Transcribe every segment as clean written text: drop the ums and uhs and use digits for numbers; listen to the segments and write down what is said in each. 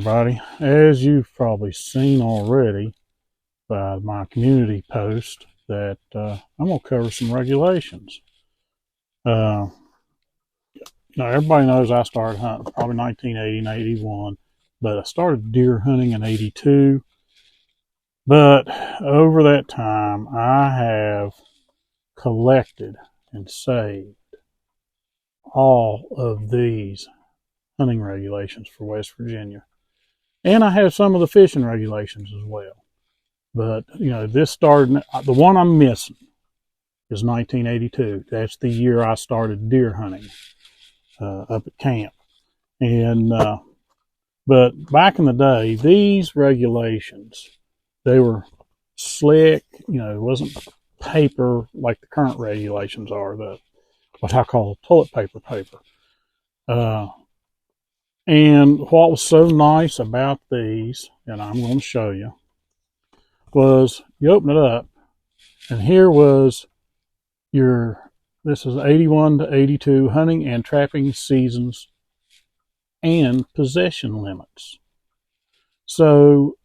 everybody. As you've probably seen already by my community post, that I'm going to cover some regulations. Now, everybody knows I started hunting probably 1980 and 81, but I started deer hunting in 82. But over that time, I have collected and saved all of these hunting regulations for West Virginia. And I have some of the fishing regulations as well. But, this started, the one I'm missing is 1982. That's the year I started deer hunting up at camp. And, but back in the day, these regulations, they were slick, it wasn't paper like the current regulations are, what I call toilet paper. And what was so nice about these, and I'm going to show you, was you open it up, and here was this is 81 to 82 hunting and trapping seasons and possession limits. So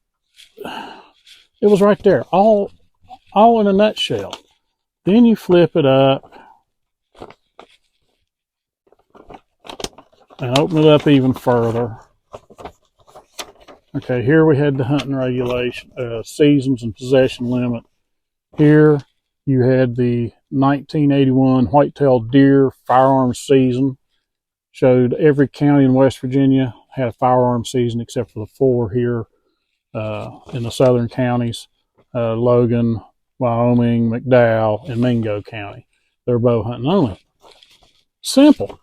it was right there, all in a nutshell. Then you flip it up and open it up even further. Okay, here we had the hunting regulation, seasons and possession limit. Here you had the 1981 white-tailed deer firearms season. Showed every county in West Virginia had a firearm season except for the 4 here in the southern counties, Logan, Wyoming, McDowell, and Mingo County. They're bow hunting only. Simple,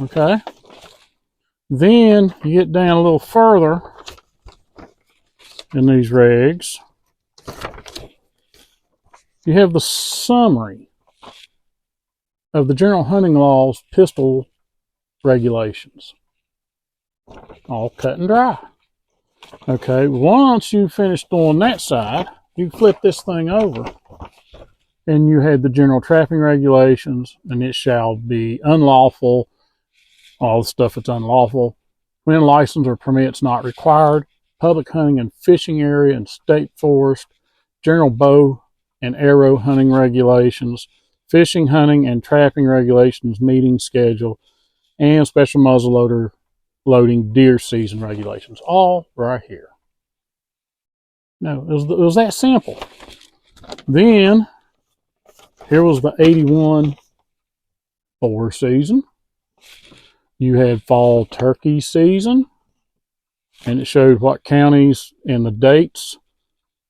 okay? Then you get down a little further in these regs. You have the summary of the General Hunting Laws pistol regulations. All cut and dry. Okay, once you finish on that side, you flip this thing over and you had the general trapping regulations, and it shall be unlawful, all the stuff that's unlawful, when license or permits not required, public hunting and fishing area and state forest, general bow and arrow hunting regulations, fishing, hunting, and trapping regulations, meeting schedule, and special muzzleloader loading deer season regulations, all right here. Now, it was that simple. Then, here was the 81 boar season. You had fall turkey season, and it showed what counties and the dates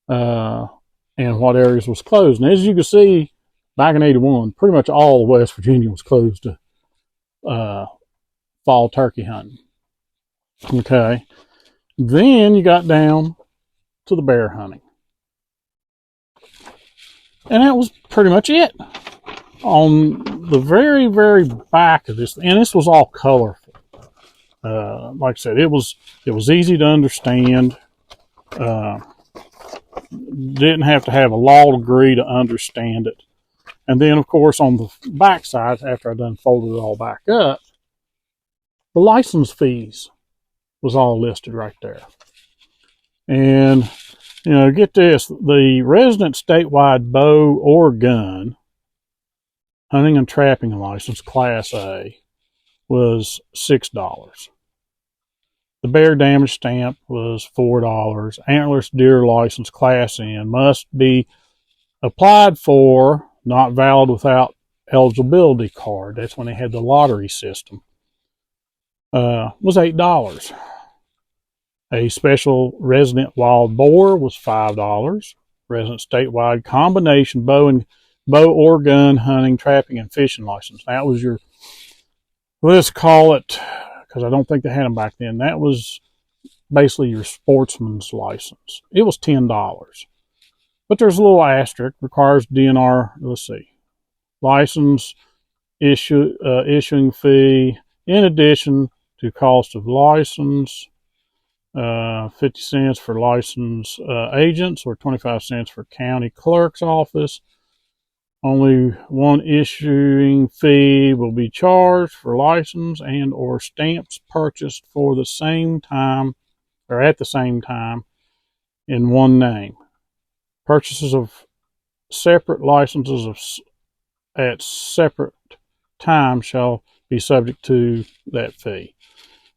and what areas was closed. And as you can see, back in 81, pretty much all of West Virginia was closed to fall turkey hunting. Okay. Then you got down to the bear hunting. And that was pretty much it. On the very, very back of this, and this was all colorful. Like I said, it was easy to understand. Didn't have to have a law degree to understand it. And then, of course, on the back side, after I done folded it all back up, the license fees was all listed right there. And, get this, the resident statewide bow or gun hunting and trapping license, Class A, was $6. The bear damage stamp was $4. Antlerless deer license, Class N, must be applied for, not valid without eligibility card. That's when they had the lottery system. Was $8. A special resident wild boar was $5. Resident statewide combination bow or gun hunting, trapping, and fishing license. That was your, let's call it, because I don't think they had them back then, that was basically your sportsman's license. It was $10. But there's a little asterisk, requires DNR, let's see, license issuing fee, in addition to cost of license, 50 cents for license agents or 25 cents for county clerk's office. Only one issuing fee will be charged for license and or stamps purchased for the same time or at the same time in one name. Purchases of separate licenses at separate times shall be subject to that fee.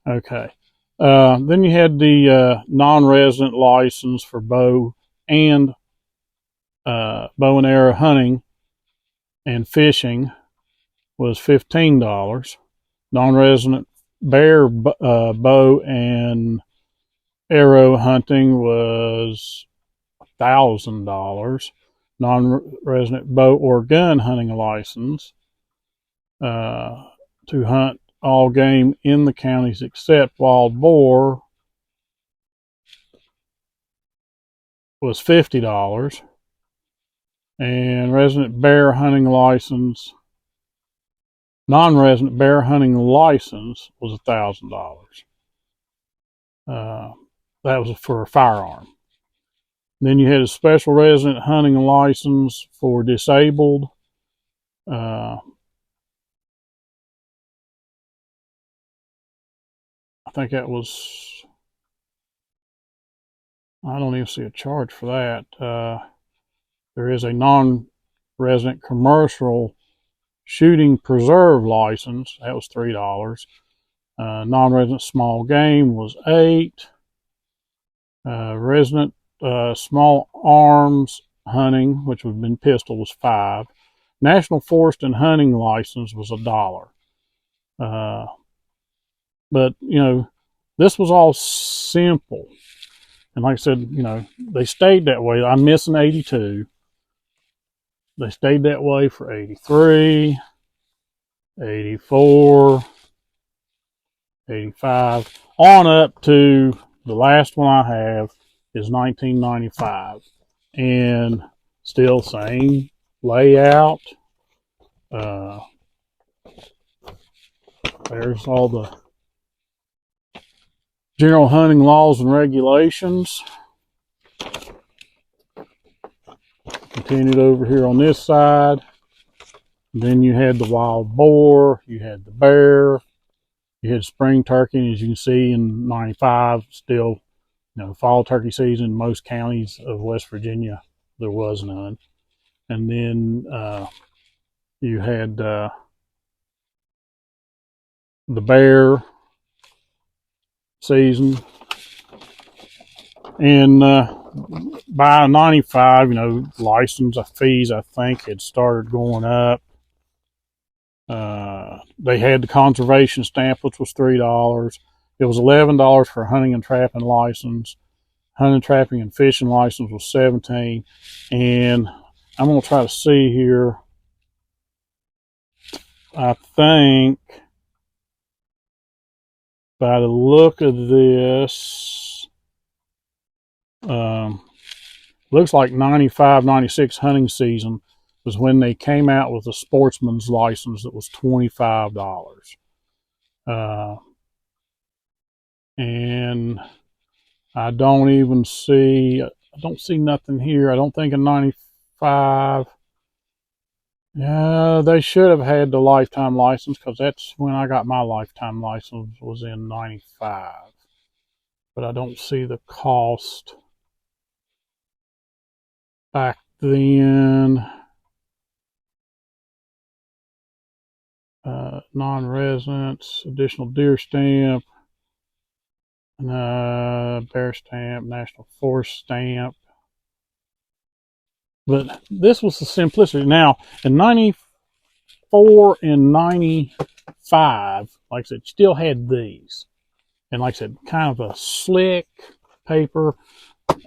Okay. Then you had the non-resident license for bow and arrow hunting and fishing was $15. Non-resident bear bow and arrow hunting was $1,000. Non-resident bow or gun hunting license to hunt all game in the counties except wild boar was $50. And resident bear hunting license, non-resident bear hunting license was $1,000. That was for a firearm. Then you had a special resident hunting license for disabled. I think that was, I don't even see a charge for that. There is a non-resident commercial shooting preserve license. That was $3. Non-resident small game was $8. Resident small arms hunting, which would have been pistol, was $5. National forest and hunting license was $1. But, you know, this was all simple. And like I said, you know, they stayed that way. I'm missing 82. They stayed that way for 83, 84, 85, on up to the last one I have is 1995. And still same layout. There's all the general hunting laws and regulations. Continued over here on this side. Then you had the wild boar, you had the bear, you had spring turkey, and as you can see in 95, still, you know, fall turkey season in most counties of West Virginia, there was none. And then you had the bear season. And by 95, you know, license fees, I think, had started going up. They had the conservation stamp, which was $3. It was $11 for hunting and trapping license. Hunting, trapping, and fishing license was $17. And I'm going to try to see here. I think by the look of this, looks like 95, 96 hunting season was when they came out with a sportsman's license that was $25. And I don't see nothing here. I don't think in 95. Yeah, they should have had the lifetime license, because that's when I got my lifetime license, was in 95. But I don't see the cost back then. Non-residents, additional deer stamp, bear stamp, national forest stamp. But this was the simplicity. Now, in 94 and 95, like I said, still had these. And like I said, kind of a slick paper.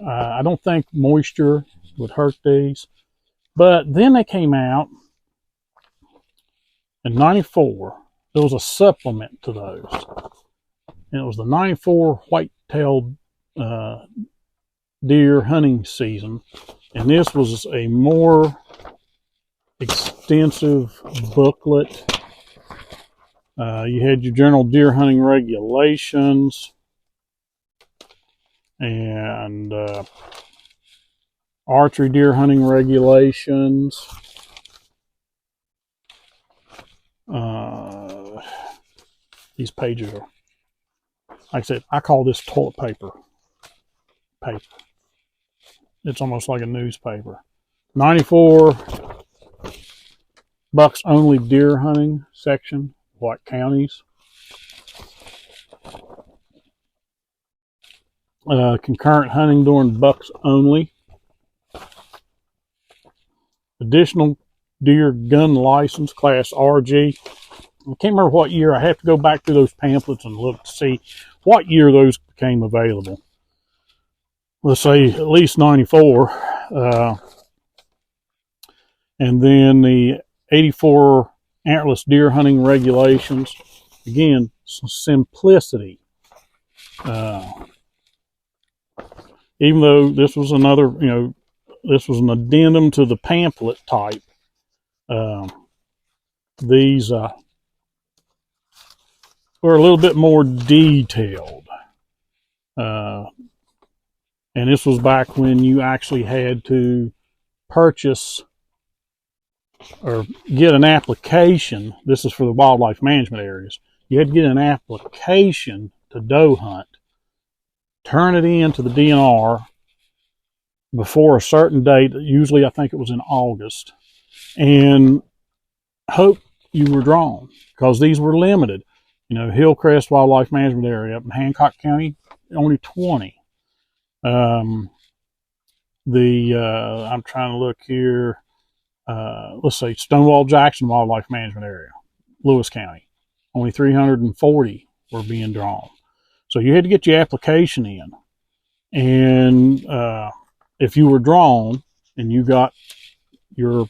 I don't think moisture would hurt these. But then they came out in 94. There was a supplement to those. And it was the 94 white-tailed deer hunting season. And this was a more extensive booklet. You had your general deer hunting regulations and archery deer hunting regulations. These pages are, like I said, I call this toilet paper. paper. It's almost like a newspaper. 94 bucks only deer hunting section, what counties. Concurrent hunting during bucks only. Additional deer gun license, class RG. I can't remember what year. I have to go back through those pamphlets and look to see what year those became available. Let's say at least 94. And then the 84 antlerless deer hunting regulations. Again, simplicity. Even though this was another, this was an addendum to the pamphlet type. These were a little bit more detailed. And this was back when you actually had to purchase or get an application. This is for the wildlife management areas. You had to get an application to doe hunt, turn it in to the DNR before a certain date, usually I think it was in August, and hope you were drawn, because these were limited. Hillcrest Wildlife Management Area up in Hancock County, only 20. I'm trying to look here. Let's say Stonewall Jackson Wildlife Management Area, Lewis County, only 340 were being drawn. So you had to get your application in, and if you were drawn and you got your,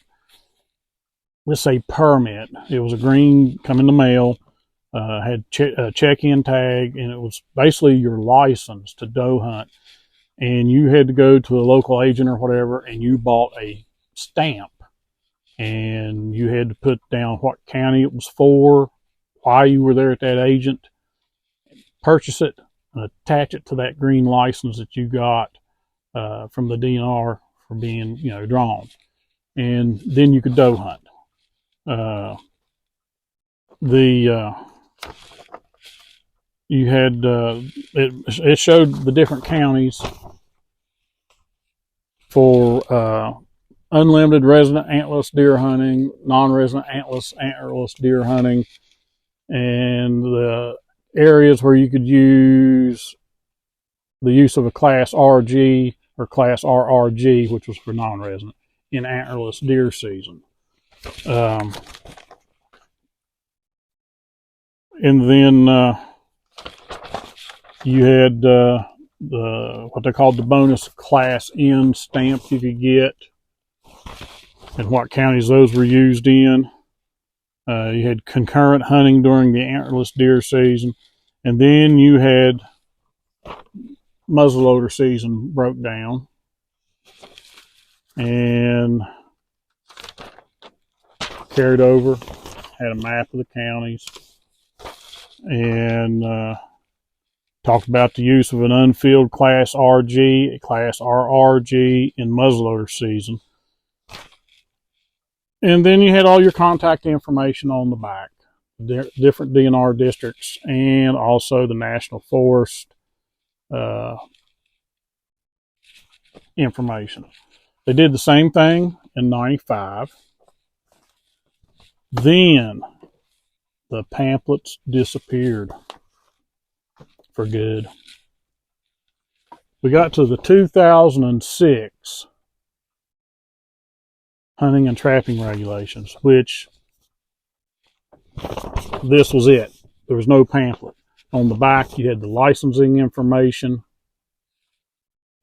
let's say, permit, it was a green, come in the mail, had a check-in tag, and it was basically your license to doe hunt. And you had to go to a local agent or whatever, and you bought a stamp, and you had to put down what county it was for, why you were there at that agent, purchase it, and attach it to that green license that you got from the DNR for being, drawn. And then you could doe hunt. You had, it showed the different counties for unlimited resident antlerless deer hunting, non-resident antlerless deer hunting, and the areas where you could use the use of a class RG or class RRG, which was for non-resident, in antlerless deer season. And then you had what they called the bonus class N stamp you could get, and what counties those were used in. You had concurrent hunting during the antlerless deer season, and then you had muzzleloader season broke down, and carried over, had a map of the counties, and talked about the use of an unfilled class RG, a class RRG in muzzleloader season. And then you had all your contact information on the back, different DNR districts, and also the National Forest information. They did the same thing in 95. Then the pamphlets disappeared for good. We got to the 2006 hunting and trapping regulations, which this was it. There was no pamphlet. On the back, you had the licensing information.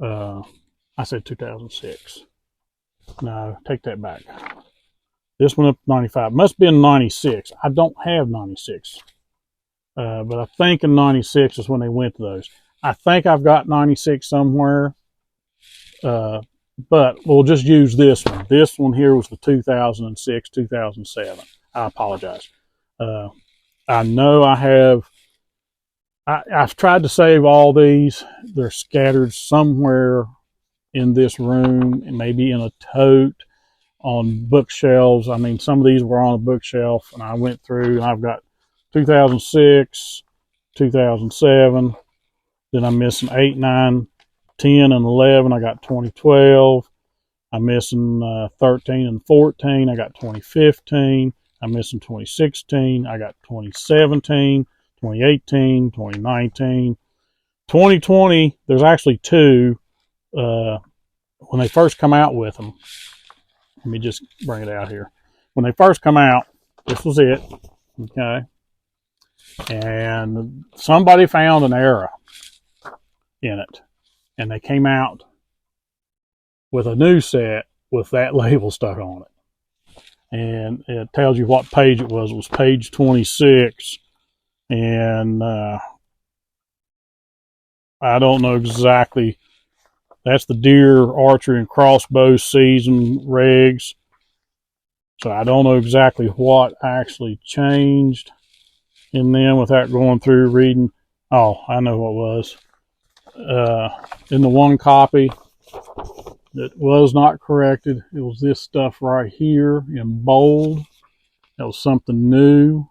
I said 2006. No, take that back. This went up to 95. Must have been 96. I don't have 96. But I think in 96 is when they went to those. I think I've got 96 somewhere. But we'll just use this one. This one here was the 2006, 2007. I apologize. I know I have, I've tried to save all these. They're scattered somewhere in this room, and maybe in a tote, on bookshelves. I mean, some of these were on a bookshelf, and I went through, and I've got 2006, 2007, then I'm missing 8, 9, 10 and 11, I got 2012. I'm missing 13 and 14, I got 2015. I'm missing 2016, I got 2017, 2018, 2019. 2020, there's actually two. When they first come out with them, let me just bring it out here. When they first come out, this was it, okay? And somebody found an error in it, and they came out with a new set with that label stuck on it. And it tells you what page it was. It was page 26, and I don't know exactly. That's the deer, archery, and crossbow season regs. So I don't know exactly what actually changed in them without going through reading. Oh, I know what was. In the one copy that was not corrected, it was this stuff right here in bold. That was something new.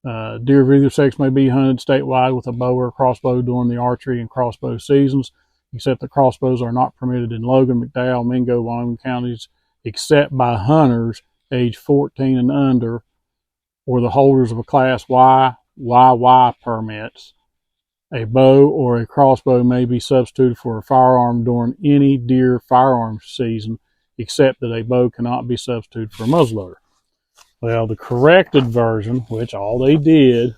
Deer of either sex may be hunted statewide with a bow or a crossbow during the archery and crossbow seasons, except that crossbows are not permitted in Logan, McDowell, Mingo, Wyoming counties, except by hunters age 14 and under, or the holders of a Class YYY permits. A bow or a crossbow may be substituted for a firearm during any deer firearms season, except that a bow cannot be substituted for a muzzleloader. Well, the corrected version, which all they did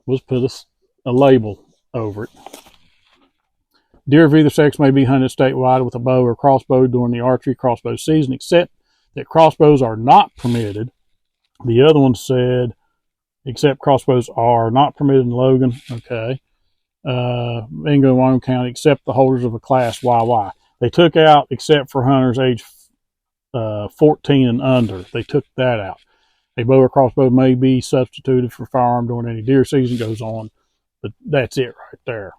was put a label over it. Deer of either sex may be hunted statewide with a bow or crossbow during the archery crossbow season, except that crossbows are not permitted. The other one said, except crossbows are not permitted in Logan, okay. Mingo, Wyoming County, except the holders of a Class YY. They took out, except for hunters age 14 and under. They took that out. A bow or crossbow may be substituted for firearm during any deer season, goes on, but that's it right there.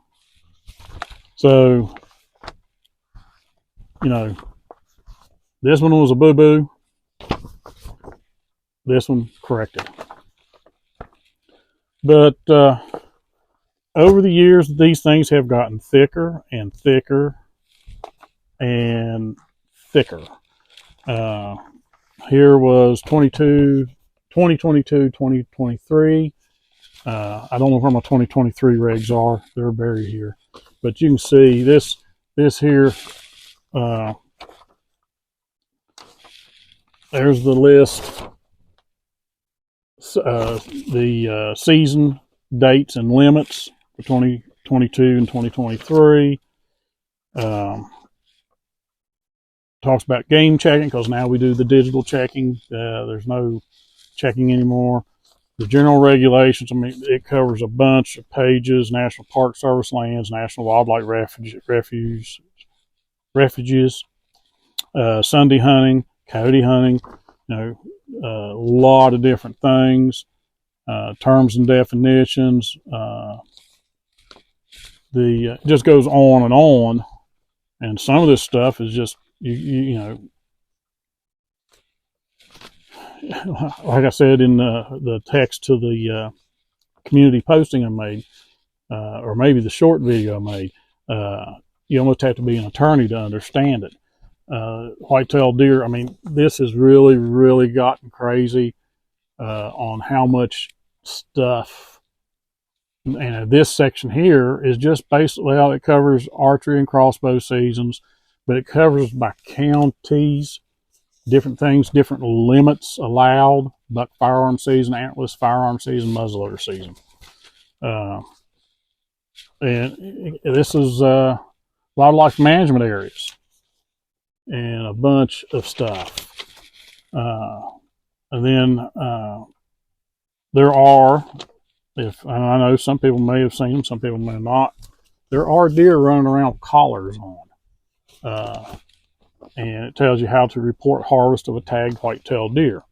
So, you know, this one was a boo-boo. This one corrected. But over the years, these things have gotten thicker and thicker and thicker. Here was 2022, 2023. I don't know where my 2023 regs are. They're buried here. But you can see this here. There's the list. The season dates and limits for 2022 and 2023. Talks about game checking, because now we do the digital checking. There's no checking anymore. The general regulations, I mean, it covers a bunch of pages: National Park Service lands, National Wildlife refuges, Sunday hunting, coyote hunting, you know, a lot of different things, terms and definitions. It just goes on, and some of this stuff is just you know, like I said in the text to the community posting I made, or maybe the short video I made, you almost have to be an attorney to understand it. Whitetail deer, I mean, this has really, really gotten crazy on how much stuff. And this section here is just basically, well, it covers archery and crossbow seasons, but it covers by counties, different things, different limits allowed: buck firearm season, antlerless firearm season, muzzleloader season. And this is wildlife management areas and a bunch of stuff. And then there are, and I know some people may have seen them, some people may not, there are deer running around with collars on. And it tells you how to report harvest of a tagged white-tailed deer.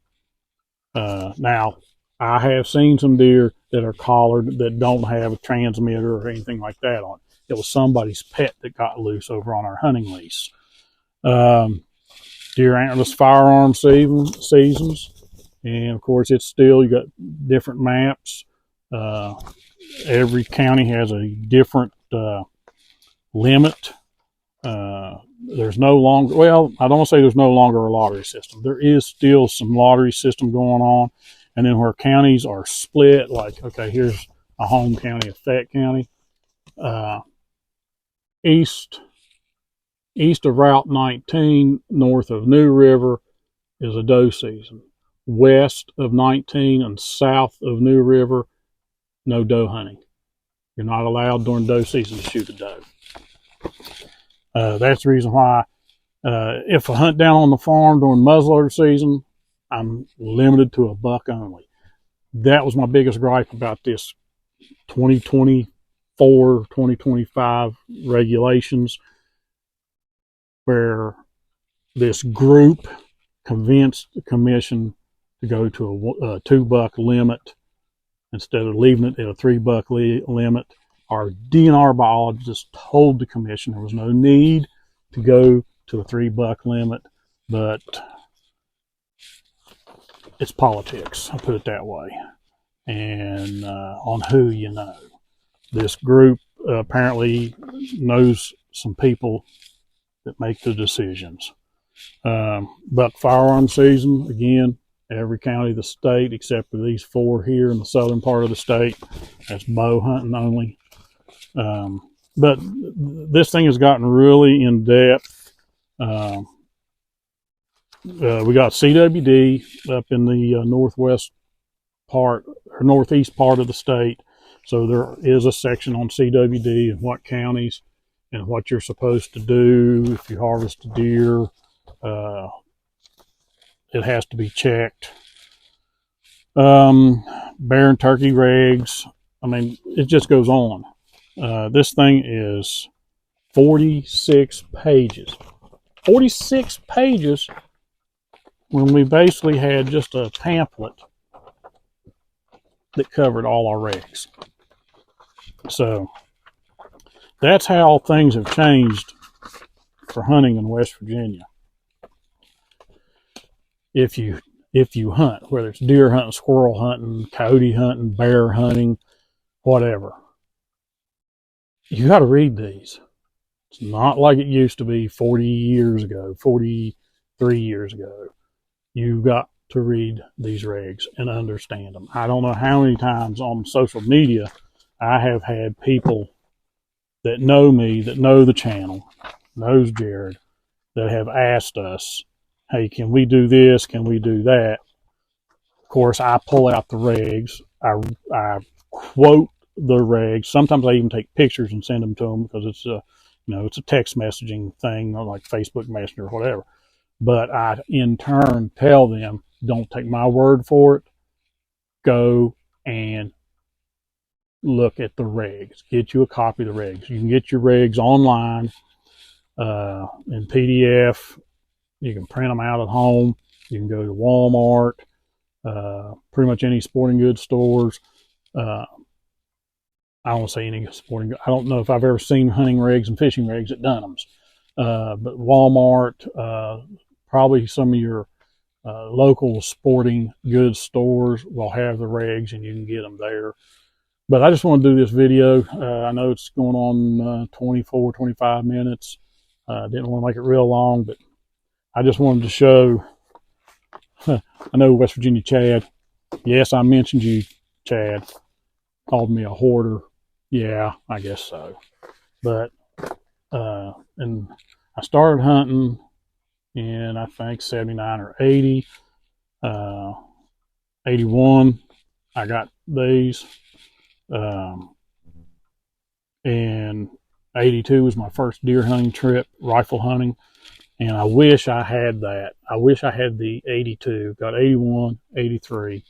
Now, I have seen some deer that are collared that don't have a transmitter or anything like that on. It was somebody's pet that got loose over on our hunting lease. Deer antlerless firearm seasons. And, of course, it's still, you got different maps. Every county has a different limit. There's no longer, well, I don't want to say there's no longer a lottery system. There is still some lottery system going on. And then where counties are split, like, okay, here's a home county, a Fayette County. East of Route 19, north of New River, is a doe season. West of 19 and south of New River, no doe hunting. You're not allowed during doe season to shoot a doe. That's the reason why if I hunt down on the farm during muzzleloader season, I'm limited to a buck only. That was my biggest gripe about this 2024, 2025 regulations, where this group convinced the commission to go to a 2-buck limit instead of leaving it at a 3-buck limit. Our DNR biologist told the commission there was no need to go to a 3-buck limit, but it's politics, I'll put it that way. And on who you know. This group apparently knows some people that make the decisions. But firearm season, again, every county of the state except for these 4 here in the southern part of the state, that's bow hunting only. But this thing has gotten really in depth. We got CWD up in the northwest part or northeast part of the state. So there is a section on CWD and what counties and what you're supposed to do if you harvest a deer. It has to be checked. Bear and turkey regs. I mean, it just goes on. This thing is 46 pages. 46 pages when we basically had just a pamphlet that covered all our regs. So that's how things have changed for hunting in West Virginia. If you hunt, whether it's deer hunting, squirrel hunting, coyote hunting, bear hunting, whatever, you got to read these. It's not like it used to be 40 years ago, 43 years ago. You've got to read these regs and understand them. I don't know how many times on social media I have had people that know me, that know the channel, knows Jared, that have asked us, hey, can we do this? Can we do that? Of course, I pull out the regs. I quote the regs. Sometimes I even take pictures and send them to them because it's it's a text messaging thing like Facebook Messenger or whatever. But I, in turn, tell them, don't take my word for it. Go and look at the regs. Get you a copy of the regs. You can get your regs online in PDF. You can print them out at home. You can go to Walmart, pretty much any sporting goods stores. I don't want to say any sporting goods. I don't know if I've ever seen hunting regs and fishing regs at Dunham's. But Walmart, probably some of your local sporting goods stores will have the regs and you can get them there. But I just want to do this video. I know it's going on 24, 25 minutes. Didn't want to make it real long, but I just wanted to show. I know West Virginia Chad. Yes, I mentioned you, Chad. Called me a hoarder. Yeah, I guess so. But, and I started hunting in, I think, 79 or 80. 81, I got these. And 82 was my first deer hunting trip, rifle hunting. And I wish I had that. I wish I had the 82, got 81, 83.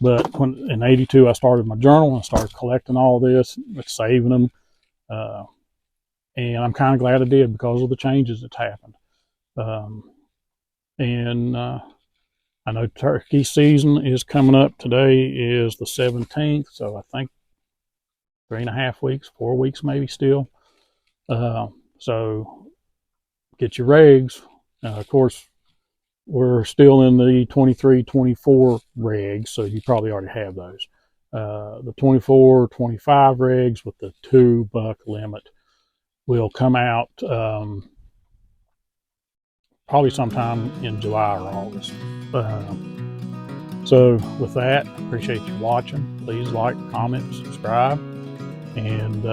But when in 82, I started my journal. I started collecting all this, saving them. And I'm kind of glad I did because of the changes that's happened. I know turkey season is coming up. Today is the 17th, so I think 3.5 weeks, 4 weeks maybe still. So get your regs. Of course, we're still in the 23, 24 regs, so you probably already have those. The 24, 25 regs with the 2-buck limit will come out probably sometime in July or August. So with that, appreciate you watching. Please like, comment, subscribe, and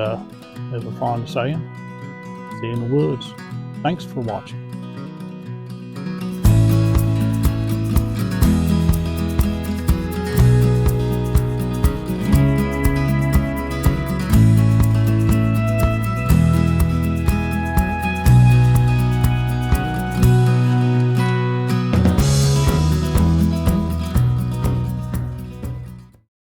as we're fond of saying, see you in the woods. Thanks for watching.